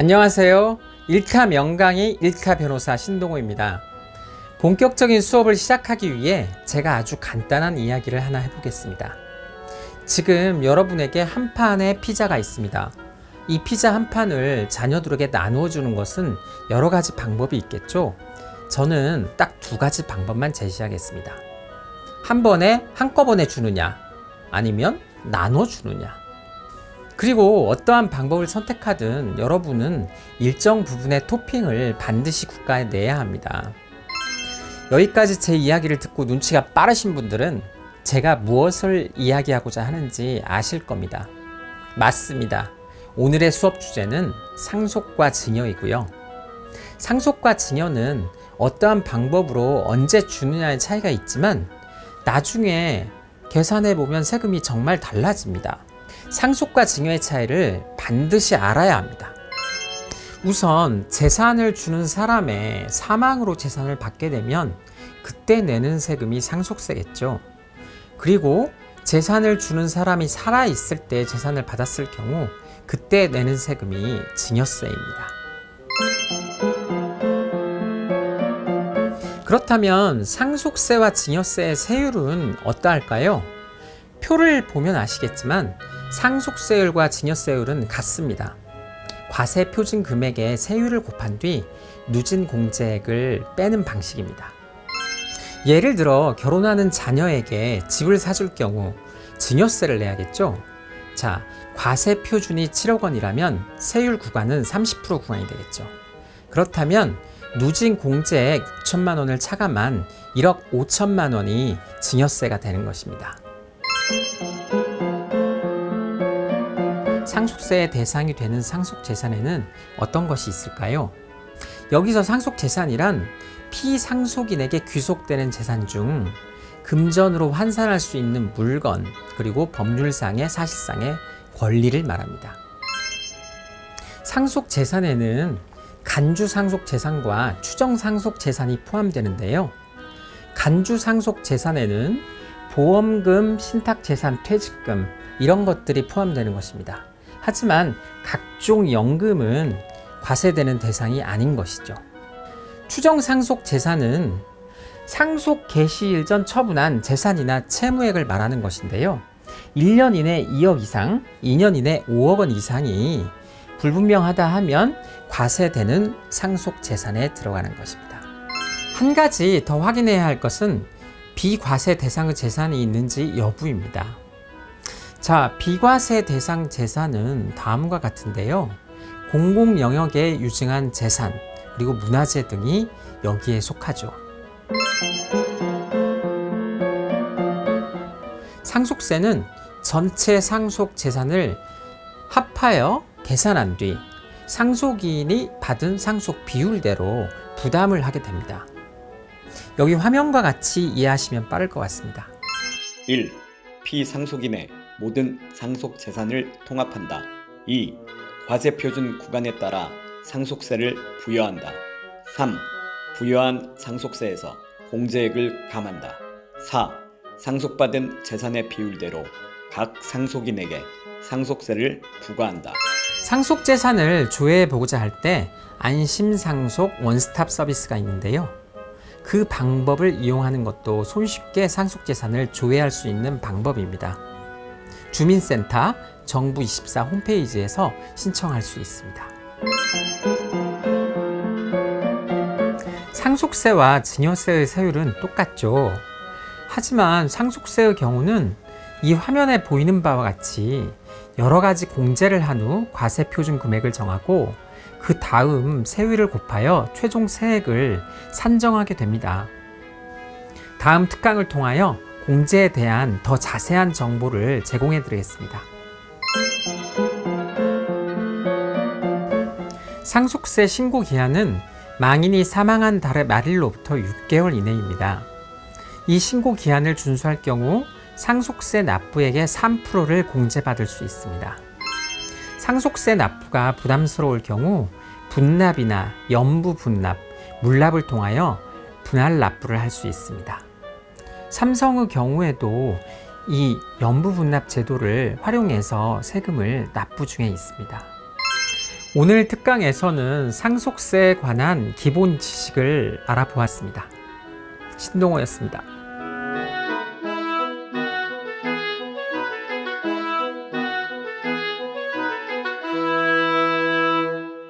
안녕하세요. 일카 명강의 일카 변호사 신동호입니다. 본격적인 수업을 시작하기 위해 제가 아주 간단한 이야기를 하나 해보겠습니다. 지금 여러분에게 한 판의 피자가 있습니다. 이 피자 한 판을 자녀들에게 나누어 주는 것은 여러 가지 방법이 있겠죠. 저는 딱 두 가지 방법만 제시하겠습니다. 한 번에 한꺼번에 주느냐, 아니면 나눠 주느냐. 그리고 어떠한 방법을 선택하든 여러분은 일정 부분의 토핑을 반드시 국가에 내야 합니다. 여기까지 제 이야기를 듣고 눈치가 빠르신 분들은 제가 무엇을 이야기하고자 하는지 아실 겁니다. 맞습니다. 오늘의 수업 주제는 상속과 증여이고요. 상속과 증여는 어떠한 방법으로 언제 주느냐의 차이가 있지만 나중에 계산해 보면 세금이 정말 달라집니다. 상속과 증여의 차이를 반드시 알아야 합니다. 우선 재산을 주는 사람의 사망으로 재산을 받게 되면 그때 내는 세금이 상속세겠죠. 그리고 재산을 주는 사람이 살아있을 때 재산을 받았을 경우 그때 내는 세금이 증여세입니다. 그렇다면 상속세와 증여세의 세율은 어떠할까요? 표를 보면 아시겠지만 상속세율과 증여세율은 같습니다. 과세 표준 금액의 세율을 곱한 뒤 누진 공제액을 빼는 방식입니다. 예를 들어 결혼하는 자녀에게 집을 사줄 경우 증여세를 내야겠죠? 자, 과세 표준이 7억 원이라면 세율 구간은 30% 구간이 되겠죠. 그렇다면 누진 공제액 6천만 원을 차감한 1억 5천만 원이 증여세가 되는 것입니다. 상속세의 대상이 되는 상속재산에는 어떤 것이 있을까요? 여기서 상속재산이란 피상속인에게 귀속되는 재산 중 금전으로 환산할 수 있는 물건, 그리고 법률상의 사실상의 권리를 말합니다. 상속재산에는 간주상속재산과 추정상속재산이 포함되는데요. 간주상속재산에는 보험금, 신탁재산, 퇴직금 이런 것들이 포함되는 것입니다. 하지만 각종 연금은 과세되는 대상이 아닌 것이죠. 추정상속재산은 상속 개시일 전 처분한 재산이나 채무액을 말하는 것인데요. 1년 이내 2억 이상, 2년 이내 5억 원 이상이 불분명하다 하면 과세되는 상속재산에 들어가는 것입니다. 한 가지 더 확인해야 할 것은 비과세 대상의 재산이 있는지 여부입니다. 자, 비과세 대상 재산은 다음과 같은데요. 공공 영역에 유증한 재산, 그리고 문화재 등이 여기에 속하죠. 상속세는 전체 상속 재산을 합하여 계산한 뒤 상속인이 받은 상속 비율대로 부담을 하게 됩니다. 여기 화면과 같이 이해하시면 빠를 것 같습니다. 1. 피상속인의 모든 상속 재산을 통합한다. 2. 과세 표준 구간에 따라 상속세를 부여한다. 3. 부여한 상속세에서 공제액을 감한다. 4. 상속받은 재산의 비율대로 각 상속인에게 상속세를 부과한다. 상속재산을 조회해보고자 할 때 안심상속 원스톱 서비스가 있는데요. 그 방법을 이용하는 것도 손쉽게 상속재산을 조회할 수 있는 방법입니다. 주민센터 정부24 홈페이지에서 신청할 수 있습니다. 상속세와 증여세의 세율은 똑같죠. 하지만 상속세의 경우는 이 화면에 보이는 바와 같이 여러 가지 공제를 한 후 과세 표준 금액을 정하고 그 다음 세율을 곱하여 최종 세액을 산정하게 됩니다. 다음 특강을 통하여 공제에 대한 더 자세한 정보를 제공해 드리겠습니다. 상속세 신고 기한은 망인이 사망한 달의 말일로부터 6개월 이내입니다. 이 신고 기한을 준수할 경우 상속세 납부액의 3%를 공제받을 수 있습니다. 상속세 납부가 부담스러울 경우 분납이나 연부 분납, 물납을 통하여 분할 납부를 할 수 있습니다. 삼성의 경우에도 이 연부 분납 제도를 활용해서 세금을 납부 중에 있습니다. 오늘 특강에서는 상속세에 관한 기본 지식을 알아보았습니다. 신동호였습니다.